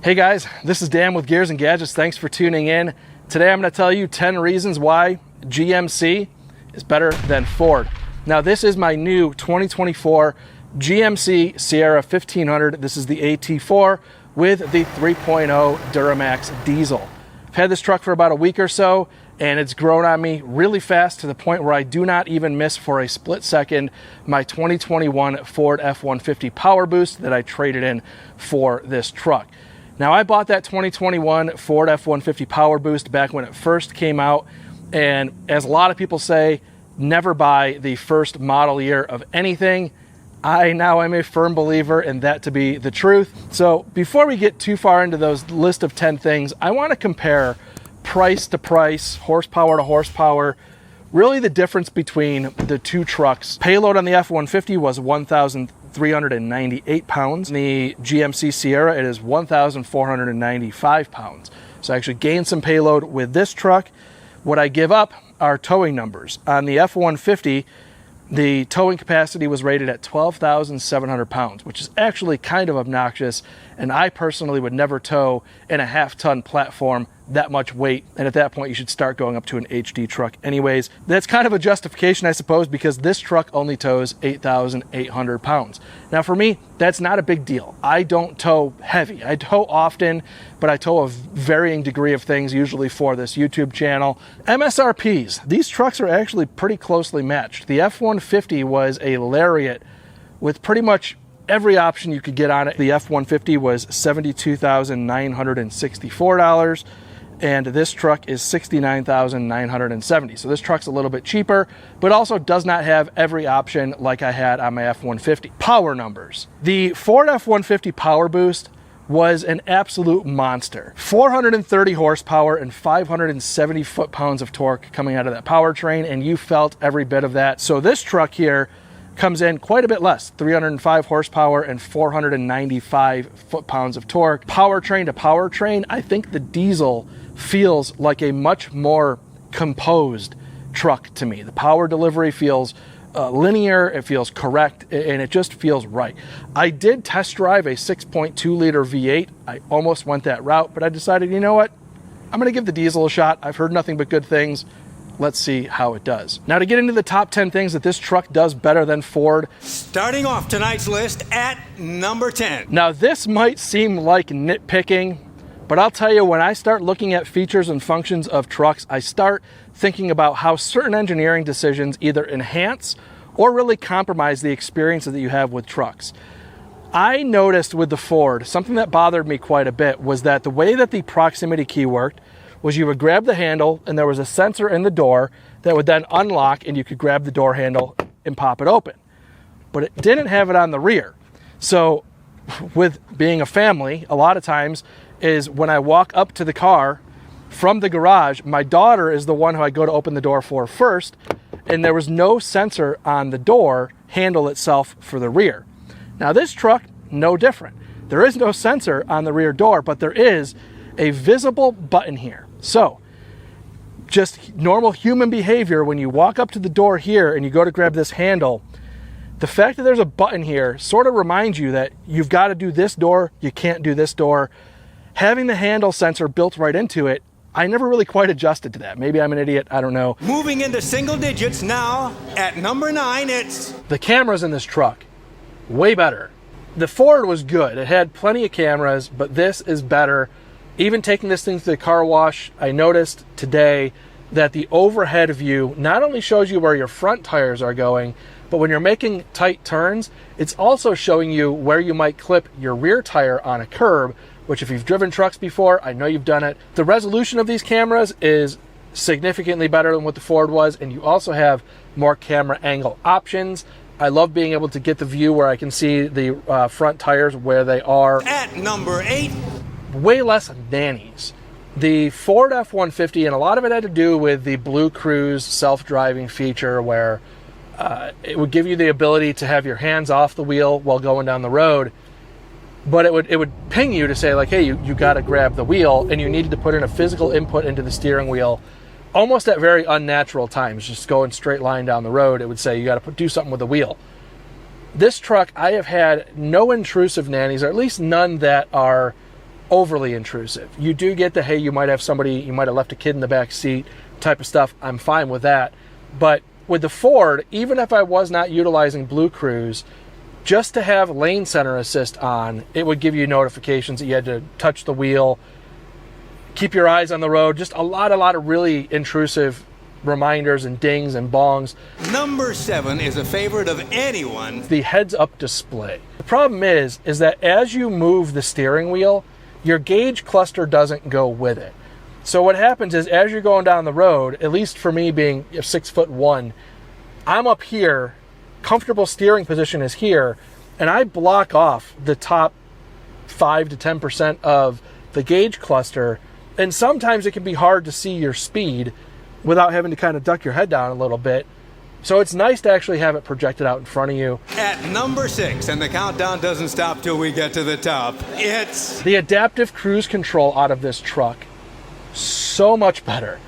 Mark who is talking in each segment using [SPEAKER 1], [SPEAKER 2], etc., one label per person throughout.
[SPEAKER 1] Hey guys, this is Dan with Gears and Gadgets. Thanks for tuning in. Today I'm going to tell you 10 reasons why GMC is better than Ford. Now this is my new 2024 GMC Sierra 1500. This is the AT4 with the 3.0 Duramax diesel. I've had this truck for about a week or so and it's grown on me really fast to the point where I do not even miss for a split second my 2021 Ford F-150 PowerBoost that I traded in for this truck. Now I bought that 2021 Ford F-150 PowerBoost back when it first came out, and as a lot of people say, never buy the first model year of anything. I now am a firm believer in that to be the truth. So before we get too far into those list of 10 things, I want to compare price to price, horsepower to horsepower, really the difference between the two trucks. Payload on the F-150 was 1,398 pounds. In the GMC Sierra, it is 1,495 pounds. So I actually gained some payload with this truck. What I give up are towing numbers. On the F-150, the towing capacity was rated at 12,700 pounds, which is actually kind of obnoxious, and I personally would never tow in a half-ton platform that much weight, and at that point you should start going up to an HD truck anyways. That's kind of a justification, I suppose, because this truck only tows 8,800 pounds. Now for me, that's not a big deal. I don't tow heavy. I tow often, but I tow a varying degree of things, usually for this YouTube channel. MSRPs, these trucks are actually pretty closely matched. The F-150 was a Lariat with pretty much every option you could get on it. The F-150 was $72,964. and this truck is $69,970. So this truck's a little bit cheaper, but also does not have every option like I had on my F-150. Power numbers. The Ford F-150 PowerBoost was an absolute monster. 430 horsepower and 570 foot-pounds of torque coming out of that powertrain, and you felt every bit of that. So this truck here comes in quite a bit less, 305 horsepower and 495 foot-pounds of torque. Powertrain to powertrain, I think the diesel feels like a much more composed truck to me. The power delivery feels linear, it feels correct, and it just feels right. I did test drive a 6.2 liter V8. I almost went that route, but I decided, you know what? I'm gonna give the diesel a shot. I've heard nothing but good things. Let's see how it does. Now to get into the top 10 things that this truck does better than Ford.
[SPEAKER 2] Starting off tonight's list at number 10.
[SPEAKER 1] Now this might seem like nitpicking, but I'll tell you, when I start looking at features and functions of trucks, I start thinking about how certain engineering decisions either enhance or really compromise the experience that you have with trucks. I noticed with the Ford, something that bothered me quite a bit was that the way that the proximity key worked was you would grab the handle and there was a sensor in the door that would then unlock and you could grab the door handle and pop it open. But it didn't have it on the rear. So with being a family, a lot of times is when I walk up to the car from the garage, my daughter is the one who I go to open the door for first, and there was no sensor on the door handle itself for the rear. Now this truck, no different. There is no sensor on the rear door, but there is a visible button here. So just normal human behavior, when you walk up to the door here and you go to grab this handle, the fact that there's a button here sort of reminds you that you've got to do this door, you can't do this door. Having the handle sensor built right into it, I never really quite adjusted to that. Maybe I'm an idiot, I don't know.
[SPEAKER 2] Moving into single digits now, at number 9, it's...
[SPEAKER 1] The cameras in this truck, way better. The Ford was good, it had plenty of cameras, but this is better. Even taking this thing to the car wash, I noticed today that the overhead view not only shows you where your front tires are going, but when you're making tight turns, it's also showing you where you might clip your rear tire on a curb, which if you've driven trucks before, I know you've done it. The resolution of these cameras is significantly better than what the Ford was, and you also have more camera angle options. I love being able to get the view where I can see the front tires where they are.
[SPEAKER 2] At number 8.
[SPEAKER 1] Way less nannies. The Ford F-150, and a lot of it had to do with the Blue Cruise self-driving feature where it would give you the ability to have your hands off the wheel while going down the road. But it would ping you to say like, hey, you got to grab the wheel, and you needed to put in a physical input into the steering wheel almost at very unnatural times, just going straight line down the road. It would say you got to do something with the wheel. This truck, I have had no intrusive nannies, or at least none that are overly intrusive. You do get the, hey, you might have somebody, you might have left a kid in the back seat type of stuff. I'm fine with that. But with the Ford, even if I was not utilizing Blue Cruise, just to have lane center assist on, it would give you notifications that you had to touch the wheel, keep your eyes on the road, just a lot of really intrusive reminders and dings and bongs.
[SPEAKER 2] Number 7 is a favorite of anyone.
[SPEAKER 1] The heads-up display. The problem is that as you move the steering wheel, your gauge cluster doesn't go with it. So what happens is, as you're going down the road, at least for me being 6'1", I'm up here, comfortable steering position is here, and I block off the top 5 to 10% of the gauge cluster, and sometimes it can be hard to see your speed without having to kind of duck your head down a little bit. So it's nice to actually have it projected out in front of you.
[SPEAKER 2] At number 6, and the countdown doesn't stop till we get to the top, it's
[SPEAKER 1] the adaptive cruise control out of this truck. So much better.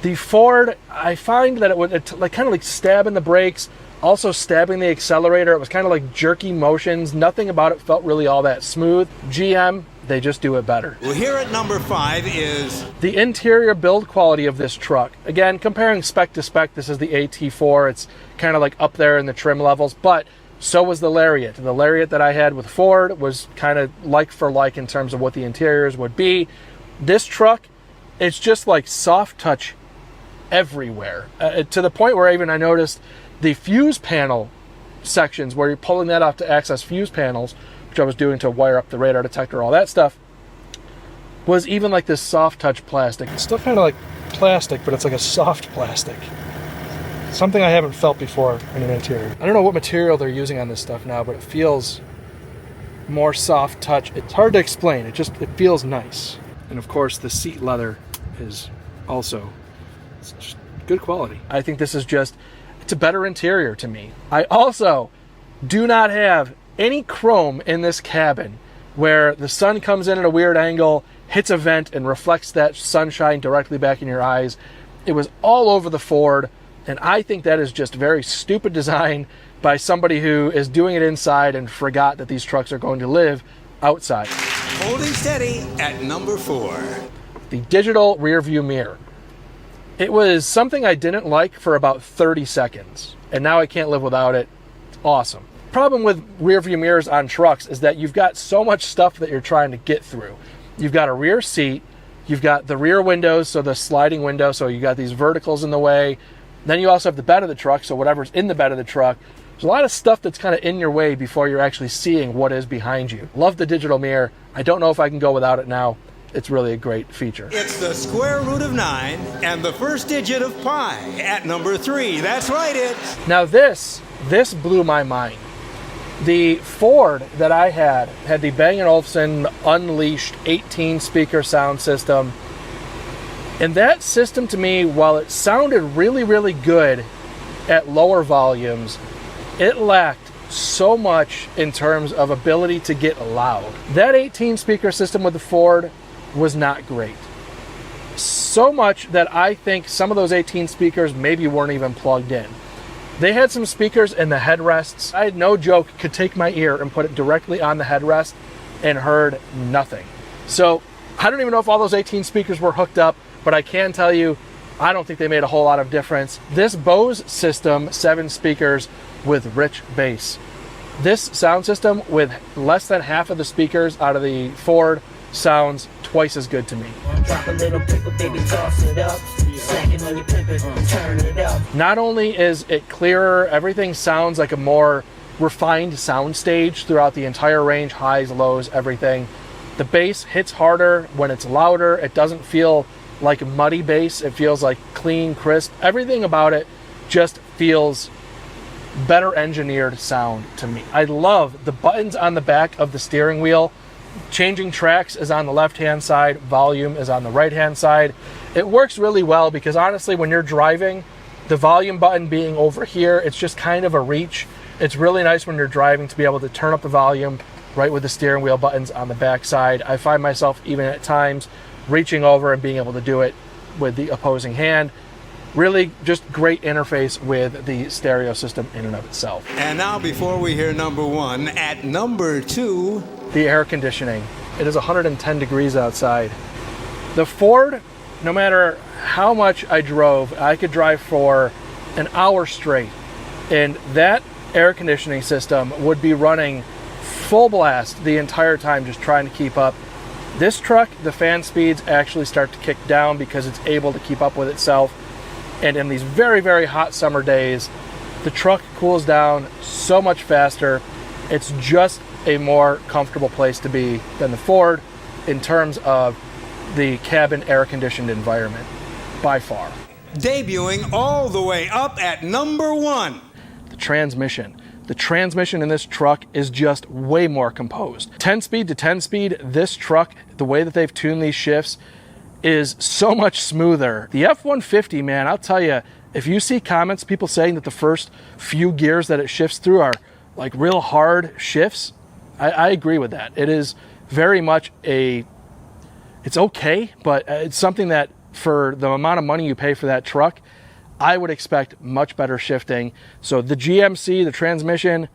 [SPEAKER 1] The Ford, I find that it would kind of like stabbing the brakes, also stabbing the accelerator. It was kind of like jerky motions. Nothing about it felt really all that smooth. GM, they just do it better.
[SPEAKER 2] Well, here at number 5 is
[SPEAKER 1] the interior build quality of this truck. Again, comparing spec to spec, this is the AT4. It's kind of like up there in the trim levels, but so was the Lariat. The Lariat that I had with Ford was kind of like for like in terms of what the interiors would be. This truck, it's just like soft touch everywhere, to the point where I noticed the fuse panel sections where you're pulling that off to access fuse panels, which I was doing to wire up the radar detector, all that stuff, was even like this soft touch plastic. It's still kind of like plastic, but it's like a soft plastic. Something I haven't felt before in an interior. I don't know what material they're using on this stuff now, but it feels more soft touch. It's hard to explain. It feels nice. And of course, the seat leather is also just good quality. I think this is it's a better interior to me. I also do not have any chrome in this cabin where the sun comes in at a weird angle, hits a vent, and reflects that sunshine directly back in your eyes. It was all over the Ford, and I think that is just very stupid design by somebody who is doing it inside and forgot that these trucks are going to live outside.
[SPEAKER 2] holding steady at number 4.
[SPEAKER 1] The digital rear view mirror. It was something I didn't like for about 30 seconds, and now I can't live without it. It's awesome. Problem with rear view mirrors on trucks is that you've got so much stuff that you're trying to get through. You've got a rear seat, you've got the rear windows, so the sliding window, so you got these verticals in the way. Then you also have the bed of the truck, so whatever's in the bed of the truck. There's a lot of stuff that's kind of in your way before you're actually seeing what is behind you. Love the digital mirror. I don't know if I can go without it now. It's really a great feature.
[SPEAKER 2] It's the square root of 9 and the first digit of pi at number 3. That's right,
[SPEAKER 1] Now this blew my mind. The Ford that I had the Bang & Olufsen Unleashed 18-speaker sound system. And that system to me, while it sounded really, really good at lower volumes, it lacked so much in terms of ability to get loud. That 18-speaker system with the Ford was not great. So much that I think some of those 18 speakers maybe weren't even plugged in. They had some speakers in the headrests. I, no joke, could take my ear and put it directly on the headrest and heard nothing. So I don't even know if all those 18 speakers were hooked up, but I can tell you, I don't think they made a whole lot of difference. This Bose system, 7 speakers with rich bass. This sound system with less than half of the speakers out of the Ford sounds twice as good to me. Not only is it clearer, everything sounds like a more refined sound stage throughout the entire range, highs, lows, everything. The bass hits harder when it's louder. It doesn't feel like muddy bass. It feels like clean, crisp. Everything about it just feels better engineered sound to me. I love the buttons on the back of the steering wheel. Changing tracks is on the left-hand side, volume is on the right-hand side. It works really well because honestly, when you're driving, the volume button being over here, it's just kind of a reach. It's really nice when you're driving to be able to turn up the volume right with the steering wheel buttons on the back side. I find myself even at times reaching over and being able to do it with the opposing hand. Really just great interface with the stereo system in and of itself.
[SPEAKER 2] And now before we hear number 1, at number 2,
[SPEAKER 1] the air conditioning. It is 110 degrees outside. The Ford, no matter how much I drove, I could drive for an hour straight, and that air conditioning system would be running full blast the entire time, just trying to keep up. This truck, the fan speeds actually start to kick down because it's able to keep up with itself. And in these very, very hot summer days, the truck cools down so much faster. It's just a more comfortable place to be than the Ford in terms of the cabin air-conditioned environment, by far.
[SPEAKER 2] Debuting all the way up at number 1.
[SPEAKER 1] The transmission. The transmission in this truck is just way more composed. 10-speed to 10-speed, this truck, the way that they've tuned these shifts, is so much smoother. The F-150, man, I'll tell you, if you see comments, people saying that the first few gears that it shifts through are like real hard shifts, I agree with that. It is very much it's okay, but it's something that for the amount of money you pay for that truck, I would expect much better shifting. So the GMC, the transmission,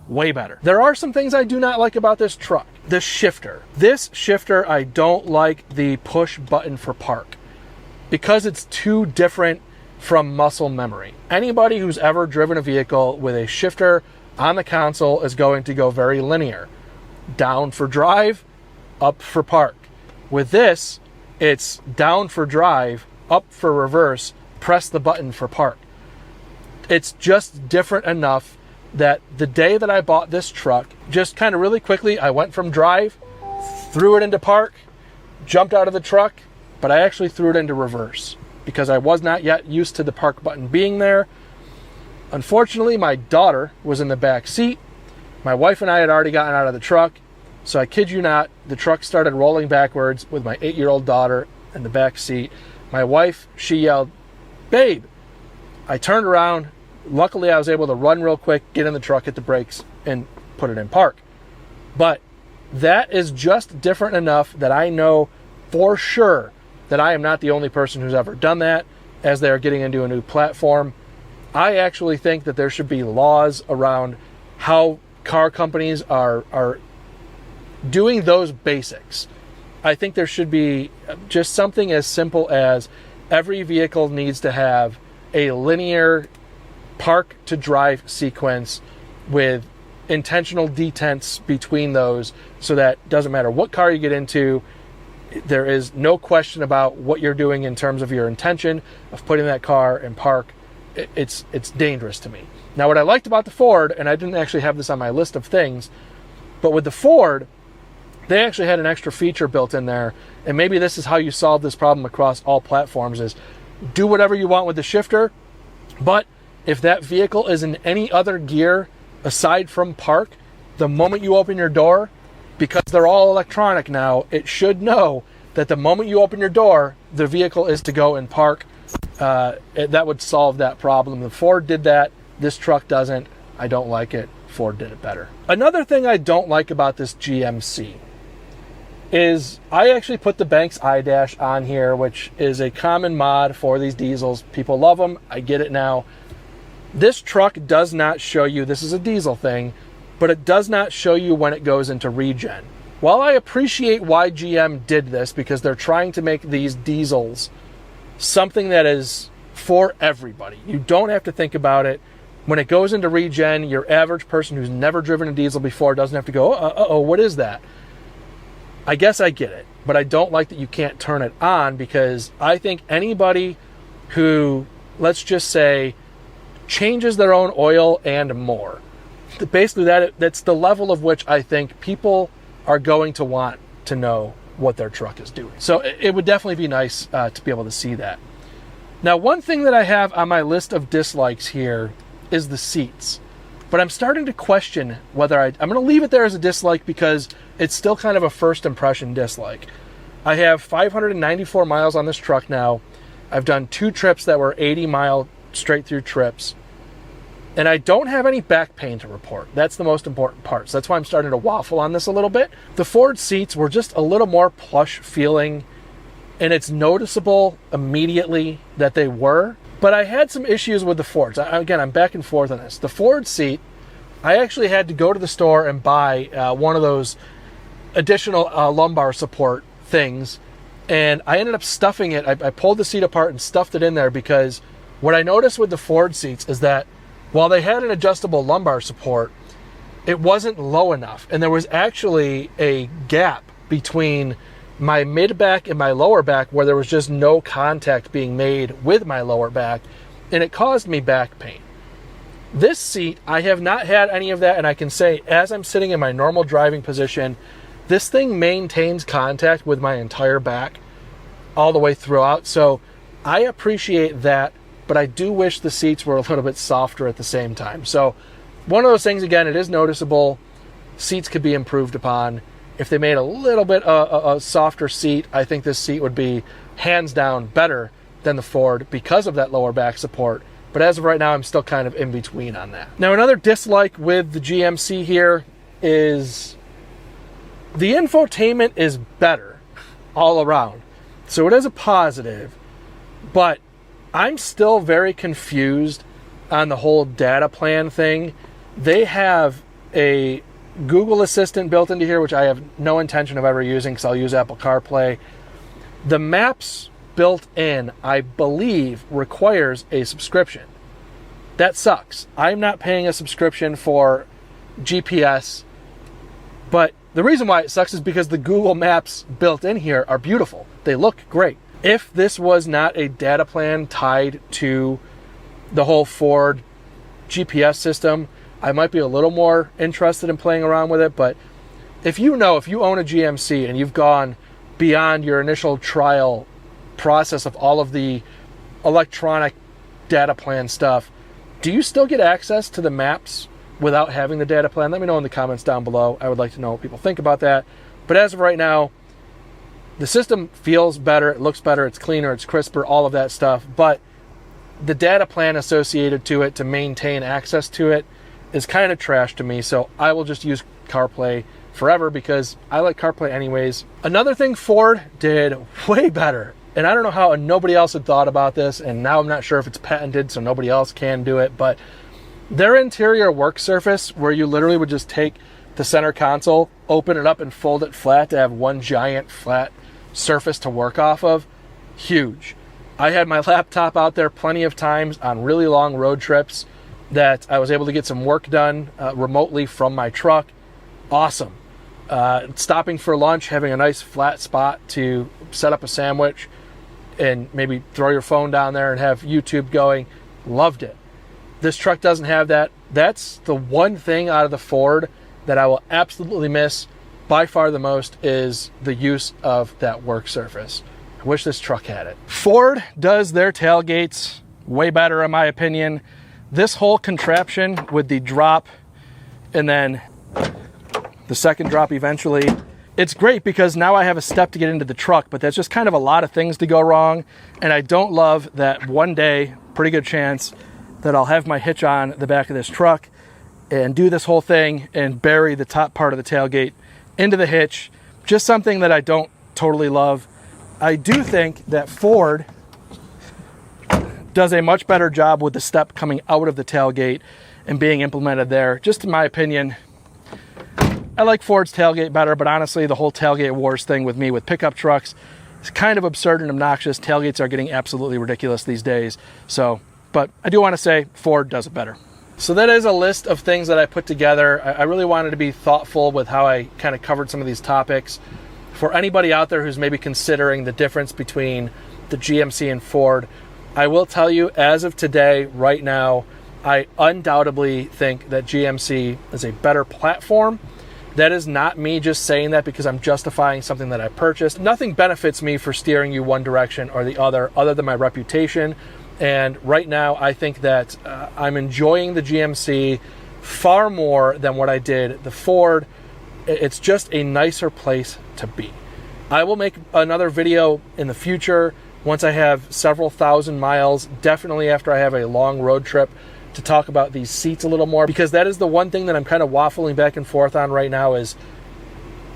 [SPEAKER 1] way better. There are some things I do not like about this truck. The shifter. This shifter, I don't like the push button for park because it's too different from muscle memory. Anybody who's ever driven a vehicle with a shifter on the console is going to go very linear. Down for drive, up for park. With this, it's down for drive, up for reverse, press the button for park. It's just different enough that the day that I bought this truck, just kind of really quickly, I went from drive, threw it into park, jumped out of the truck, but I actually threw it into reverse because I was not yet used to the park button being there. Unfortunately, my daughter was in the back seat. My wife and I had already gotten out of the truck, so I kid you not, the truck started rolling backwards with my 8-year-old daughter in the back seat. My wife, she yelled, "Babe!" I turned around. Luckily, I was able to run real quick, get in the truck, hit the brakes, and put it in park. But that is just different enough that I know for sure that I am not the only person who's ever done that as they are getting into a new platform. I actually think that there should be laws around how car companies are doing those basics. I think there should be just something as simple as every vehicle needs to have a linear park to drive sequence with intentional detents between those so that it doesn't matter what car you get into, there is no question about what you're doing in terms of your intention of putting that car in park. It's dangerous to me. Now, what I liked about the Ford, and I didn't actually have this on my list of things, but with the Ford, they actually had an extra feature built in there, and maybe this is how you solve this problem across all platforms, is do whatever you want with the shifter, but if that vehicle is in any other gear aside from park, the moment you open your door, because they're all electronic now, it should know that the moment you open your door, the vehicle is to go in park. That would solve that problem. The Ford did that. This truck doesn't. I don't like it. Ford did it better. Another thing I don't like about this GMC is I actually put the Banks iDash on here, which is a common mod for these diesels. People love them. I get it now. This truck does not show you, this is a diesel thing, but it does not show you when it goes into regen. While I appreciate why GM did this, because they're trying to make these diesels something that is for everybody. You don't have to think about it. When it goes into regen, your average person who's never driven a diesel before doesn't have to go, uh-oh, what is that? I guess I get it, but I don't like that you can't turn it on, because I think anybody who, let's just say, changes their own oil and more, basically that's the level of which I think people are going to want to know what their truck is doing. So it would definitely be nice to be able to see that. Now, one thing that I have on my list of dislikes here is the seats. But I'm starting to question whether I'm going to leave it there as a dislike, because it's still kind of a first impression dislike. I have 594 miles on this truck now. I've done 2 trips that were 80-mile straight through trips. And I don't have any back pain to report. That's the most important part. So that's why I'm starting to waffle on this a little bit. The Ford seats were just a little more plush feeling, and it's noticeable immediately that they were. But I had some issues with the Fords. Again, I'm back and forth on this. The Ford seat, I actually had to go to the store and buy one of those additional lumbar support things, and I ended up stuffing it. I pulled the seat apart and stuffed it in there because what I noticed with the Ford seats is that while they had an adjustable lumbar support, it wasn't low enough, and there was actually a gap between my mid back and my lower back where there was just no contact being made with my lower back, and it caused me back pain. This seat, I have not had any of that, and I can say as I'm sitting in my normal driving position, this thing maintains contact with my entire back all the way throughout. So I appreciate that, but I do wish the seats were a little bit softer at the same time. So one of those things, again, it is noticeable. Seats could be improved upon. If they made a little bit a softer seat, I think this seat would be hands down better than the Ford because of that lower back support. But as of right now, I'm still kind of in between on that. Now, another dislike with the GMC here is the infotainment is better all around. So it is a positive, but I'm still very confused on the whole data plan thing. They have a Google Assistant built into here, which I have no intention of ever using because I'll use Apple CarPlay. The maps built in, I believe, requires a subscription. That sucks. I'm not paying a subscription for GPS, but the reason why it sucks is because the Google Maps built in here are beautiful. They look great. If this was not a data plan tied to the whole Ford GPS system, I might be a little more interested in playing around with it. But if you own a GMC and you've gone beyond your initial trial process of all of the electronic data plan stuff, do you still get access to the maps without having the data plan? Let me know in the comments down below. I would like to know what people think about that. But as of right now, the system feels better, it looks better, it's cleaner, it's crisper, all of that stuff. But the data plan associated to it to maintain access to it is kind of trash to me. So I will just use CarPlay forever because I like CarPlay anyways. Another thing Ford did way better, and I don't know how nobody else had thought about this, and now I'm not sure if it's patented so nobody else can do it, but their interior work surface, where you literally would just take the center console, open it up and fold it flat to have one giant flat surface to work off of, huge. I had my laptop out there plenty of times on really long road trips that I was able to get some work done remotely from my truck. Awesome. Stopping for lunch, having a nice flat spot to set up a sandwich and maybe throw your phone down there and have YouTube going. Loved it. This truck doesn't have that. That's the one thing out of the Ford that I will absolutely miss by far the most, is the use of that work surface. I wish this truck had it. Ford does their tailgates way better in my opinion. This whole contraption with the drop and then the second drop eventually, it's great because now I have a step to get into the truck, but that's just kind of a lot of things to go wrong. And I don't love that one day, pretty good chance, that I'll have my hitch on the back of this truck and do this whole thing and bury the top part of the tailgate into the hitch. Just something that I don't totally love. I do think that Ford does a much better job with the step coming out of the tailgate and being implemented there. Just in my opinion, I like Ford's tailgate better, but honestly, the whole tailgate wars thing with me with pickup trucks is kind of absurd and obnoxious. Tailgates are getting absolutely ridiculous these days. But I do want to say Ford does it better. So that is a list of things that I put together. I really wanted to be thoughtful with how I kind of covered some of these topics. For anybody out there who's maybe considering the difference between the GMC and Ford, I will tell you, as of today, right now, I undoubtedly think that GMC is a better platform. That is not me just saying that because I'm justifying something that I purchased. Nothing benefits me for steering you one direction or the other than my reputation. And right now, I think that I'm enjoying the GMC far more than what I did the Ford. It's just a nicer place to be. I will make another video in the future once I have several thousand miles, definitely after I have a long road trip, to talk about these seats a little more, because that is the one thing that I'm kind of waffling back and forth on right now. Is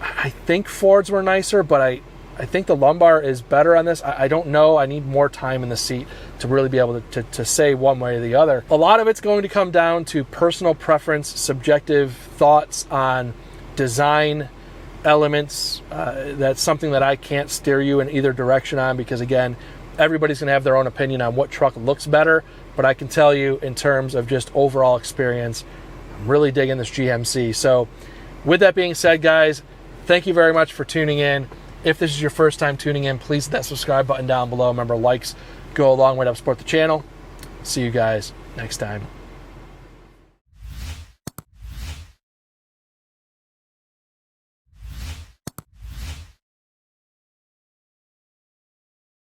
[SPEAKER 1] I think Fords were nicer, but I think the lumbar is better on this. I don't know. I need more time in the seat to really be able to say one way or the other. A lot of it's going to come down to personal preference, subjective thoughts on design, elements. That's something that I can't steer you in either direction on, because again, everybody's going to have their own opinion on what truck looks better. But I can tell you, in terms of just overall experience, I'm really digging this GMC. So with that being said, guys, thank you very much for tuning in. If this is your first time tuning in, please hit that subscribe button down below. Remember, likes go a long way to help support the channel. See you guys next time.